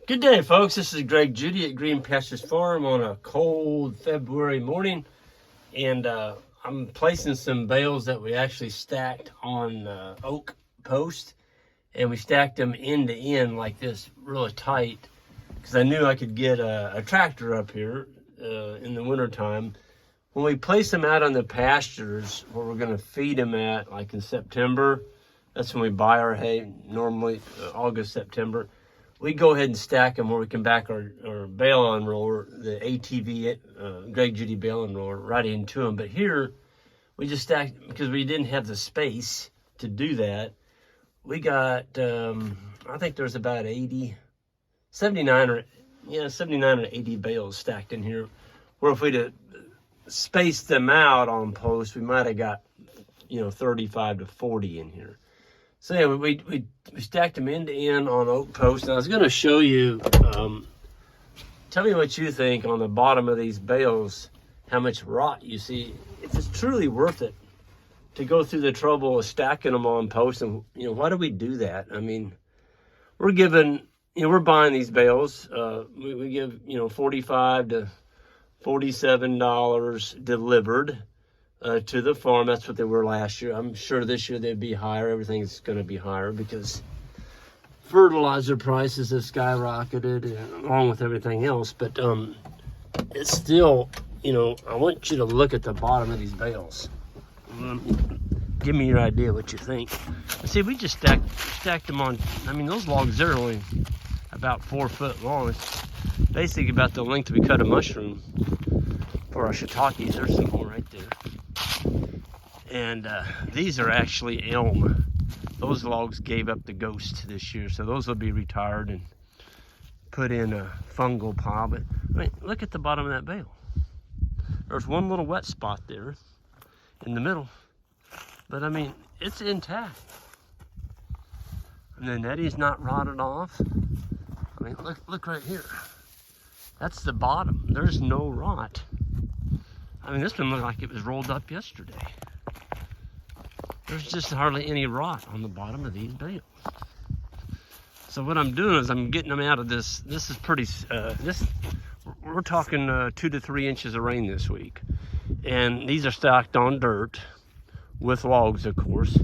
Good day, folks. This is Greg Judy at Green Pastures Farm on a cold February morning, and I'm placing some bales that we actually stacked on oak post, and we stacked them end to end like this, really tight, because I knew I could get a tractor up here in the wintertime. When we place them out on the pastures where we're going to feed them at, like in September, that's when we buy our hay, normally August, September. We go ahead and stack them where we can back our bale unroller, the ATV Greg Judy bale unroller, right into them. But here, we just stacked, because we didn't have the space to do that. We got, I think there's about 79 or 80 bales stacked in here. Where if we'd have spaced them out on post, we might have got, 35 to 40 in here. So yeah, we stacked them end to end on oak posts. And I was going to show you, tell me what you think on the bottom of these bales, how much rot you see. If it's truly worth it to go through the trouble of stacking them on posts. And, why do we do that? I mean, we're giving, we're buying these bales. We give, $45 to $47 delivered. To the farm. That's what they were last year. I'm sure this year they'd be higher. Everything's going to be higher because fertilizer prices have skyrocketed along with everything else. But it's still, I want you to look at the bottom of these bales. Give me your idea what you think. See, we just stacked them on. I mean, those logs are only about 4 foot long. It's basically about the length we cut a mushroom for our shiitakes. There's some more right there. And these are actually elm. Those logs gave up the ghost this year, so those will be retired and put in a fungal pile. But I mean, look at the bottom of that bale. There's one little wet spot there in the middle, but I mean, it's intact. And the nettie's not rotted off. I mean, look right here. That's the bottom. There's no rot. I mean, this one looked like it was rolled up yesterday. There's just hardly any rot on the bottom of these bales. So what I'm doing is I'm getting them out of this. This is pretty, we're talking 2 to 3 inches of rain this week. And these are stacked on dirt with logs, of course.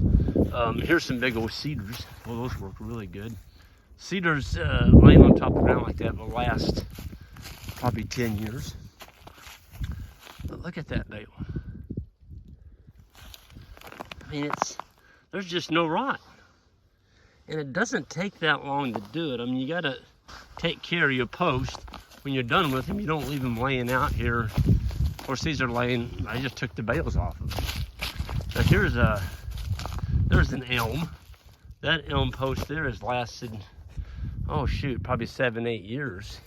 Here's some big old cedars. Well, those work really good. Cedars laying on top of the ground like that will last probably 10 years. But look at that bale. I mean, there's just no rot. And it doesn't take that long to do it. I mean, you gotta take care of your post. When you're done with them, you don't leave them laying out here. Of course, these are laying, I just took the bales off of them. Now there's an elm. That elm post there has lasted, oh shoot, probably 7, 8 years.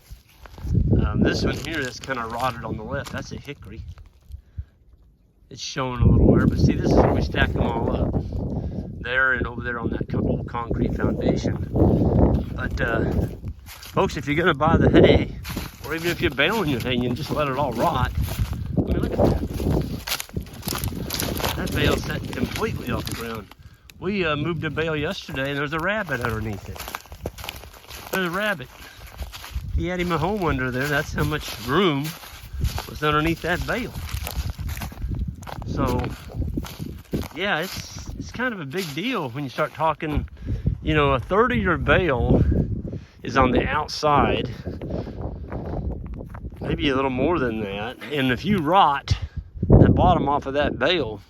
This one here that's kind of rotted on the left, that's a hickory. It's showing a little wear, but see, this is where we stack them all up. There and over there on that old concrete foundation. But folks, if you're gonna buy the hay, or even if you're baling your hay and you just let it all rot, I mean, look at that. That bale's set completely off the ground. We moved a bale yesterday and there's a rabbit underneath it. There's a rabbit. He had him a home under there. That's how much room was underneath that bale. So, yeah, it's kind of a big deal when you start talking, a third of your bale is on the outside, maybe a little more than that. And if you rot the bottom off of that bale,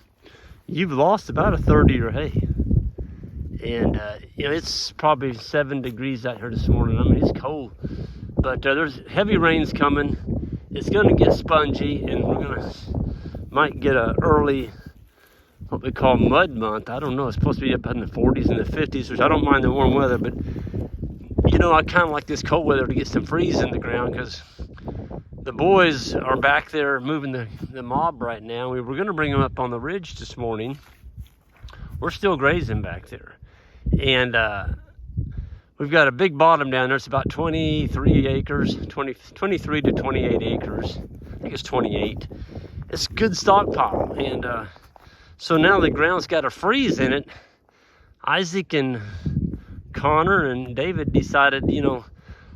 you've lost about a third of your hay. And, it's probably 7 degrees out here this morning. I mean, it's cold. But there's heavy rains coming. It's going to get spongy, and might get a early, what we call mud month. I don't know. It's supposed to be up in the 40s and the 50s, which I don't mind the warm weather. But, I kind of like this cold weather to get some freeze in the ground because the boys are back there moving the mob right now. We were going to bring them up on the ridge this morning. We're still grazing back there. And we've got a big bottom down there. It's about 23 acres, 23 to 28 acres. I think it's 28. It's a good stockpile. And so now the ground's got a freeze in it. Isaac and Connor and David decided,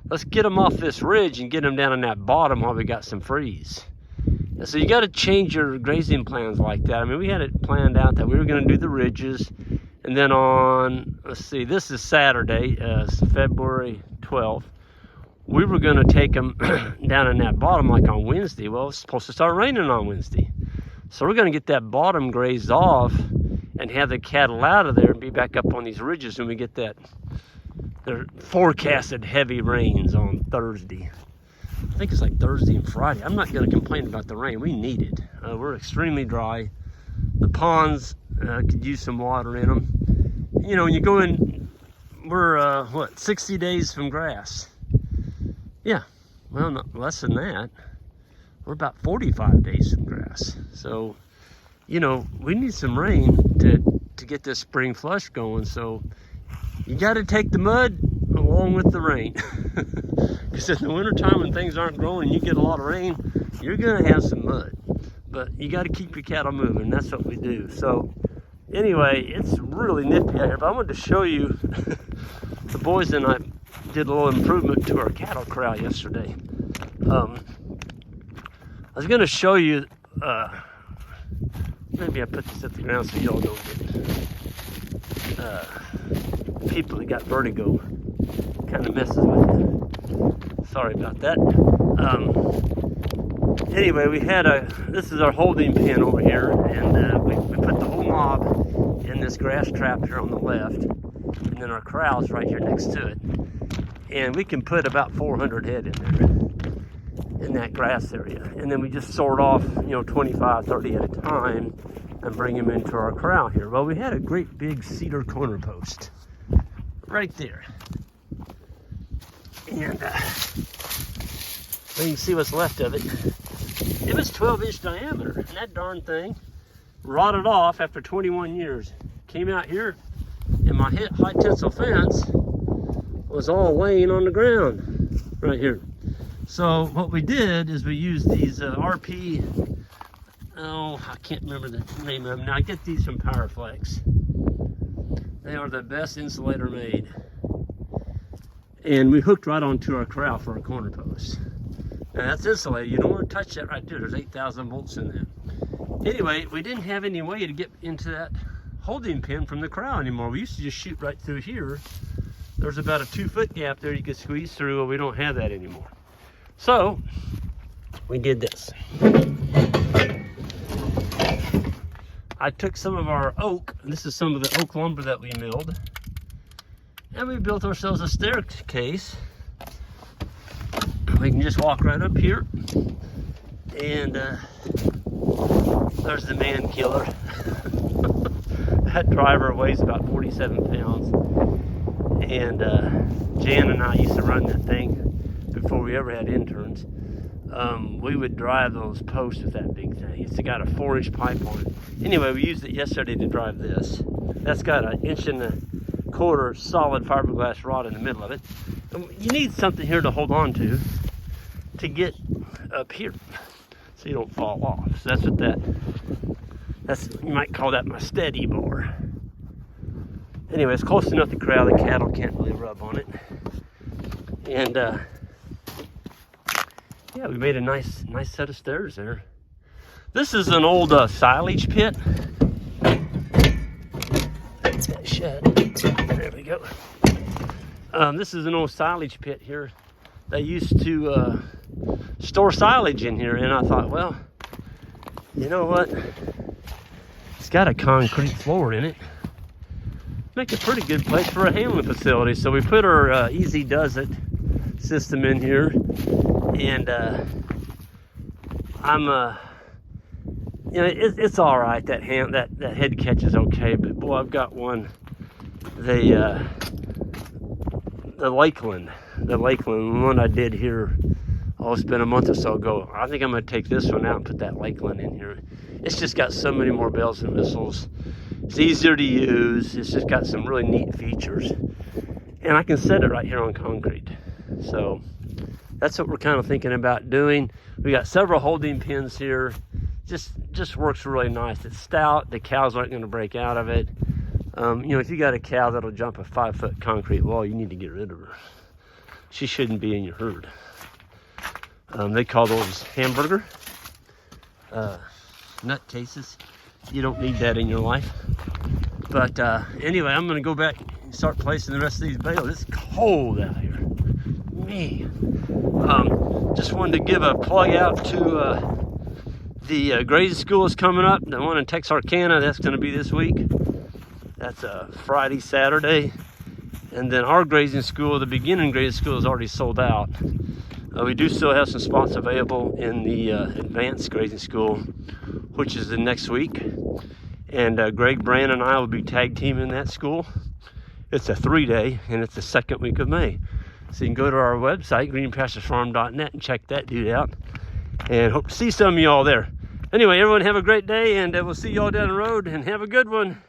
let's get them off this ridge and get them down on that bottom while we got some freeze. And so you got to change your grazing plans like that. I mean, we had it planned out that we were going to do the ridges, and then on, let's see, this is Saturday, February 12th. We were going to take them down in that bottom like on Wednesday. Well, it's supposed to start raining on Wednesday. So we're going to get that bottom grazed off and have the cattle out of there and be back up on these ridges when we get that. They're forecasted heavy rains on Thursday. I think it's like Thursday and Friday. I'm not going to complain about the rain. We need it. We're extremely dry. The ponds could use some water in them. You know, when you go in, we're, 60 days from grass. Yeah, well, not less than that. We're about 45 days from grass. So, you know, we need some rain to get this spring flush going. So you got to take the mud along with the rain. Because in the wintertime when things aren't growing, you get a lot of rain, you're going to have some mud. But you got to keep your cattle moving. That's what we do. So anyway, it's really nippy out here. But I wanted to show you, the boys and I did a little improvement to our cattle corral yesterday. I was going to show you, maybe I put this at the ground so y'all don't get, people that got vertigo, kind of messes with you. Sorry about that. Anyway, we had this is our holding pen over here, and we put the whole mob in this grass trap here on the left, and then our corral's right here next to it. And we can put about 400 head in there, in that grass area. And then we just sort off, 25, 30 at a time and bring them into our corral here. Well, we had a great big cedar corner post right there. And you can see what's left of it. It was 12-inch diameter, and that darn thing rotted off after 21 years. Came out here, and my high tensile fence was all laying on the ground right here. So what we did is we used these RP, I can't remember the name of them. Now I get these from Powerflex. They are the best insulator made. And we hooked right onto our corral for our corner posts. Now that's insulated. You don't want to touch that right there. There's 8,000 volts in that. Anyway, we didn't have any way to get into that holding pen from the corral anymore. We used to just shoot right through here. There's about a 2-foot gap there you could squeeze through. Well, we don't have that anymore. So we did this. I took some of our oak, this is some of the oak lumber that we milled, and we built ourselves a staircase. We can just walk right up here, and there's the man killer. That driver weighs about 47 pounds, and Jan and I used to run that thing before we ever had interns. We would drive those posts with that big thing. It's got a 4-inch pipe on it. Anyway, we used it yesterday to drive this. That's got an 1.25 inch solid fiberglass rod in the middle of it. And you need something here to hold on to get up here so you don't fall off. So that's what you might call that my steady bar. Anyway, it's close enough to corral the cattle can't really rub on it. And yeah, we made a nice set of stairs there. This is an old silage pit. Shed. There we go. This is an old silage pit here. They used to store silage in here, and I thought, well, you know what? It's got a concrete floor in it. Make a pretty good place for a handling facility. So we put our Easy Does It system in here, and it's all right. That head catch is okay, but boy, I've got one. The Lakeland one I did here. Oh, it's been a month or so ago. I think I'm gonna take this one out and put that Lakeland in here. It's just got so many more bells and whistles. It's easier to use. It's just got some really neat features, and I can set it right here on concrete. So that's what we're kind of thinking about doing. We got several holding pins here. Just works really nice. It's stout. The cows aren't going to break out of it. If you got a cow that'll jump a 5-foot concrete wall, you need to get rid of her. she shouldn't be in your herd. They call those hamburger nutcases. You don't need that in your life. But anyway, I'm gonna go back and start placing the rest of these bales. It's cold out here, man. Just wanted to give a plug out to the grazing school is coming up. The one in Texarkana, that's gonna be this week. That's Friday, Saturday. And then our grazing school, the beginning grazing school, is already sold out. We do still have some spots available in the advanced grazing school, which is the next week. And Greg, Brand, and I will be tag teaming that school. It's a 3-day, and it's the second week of May. So you can go to our website, greenpasturesfarm.net, and check that dude out. And hope to see some of y'all there. Anyway, everyone have a great day, and we'll see y'all down the road, and have a good one.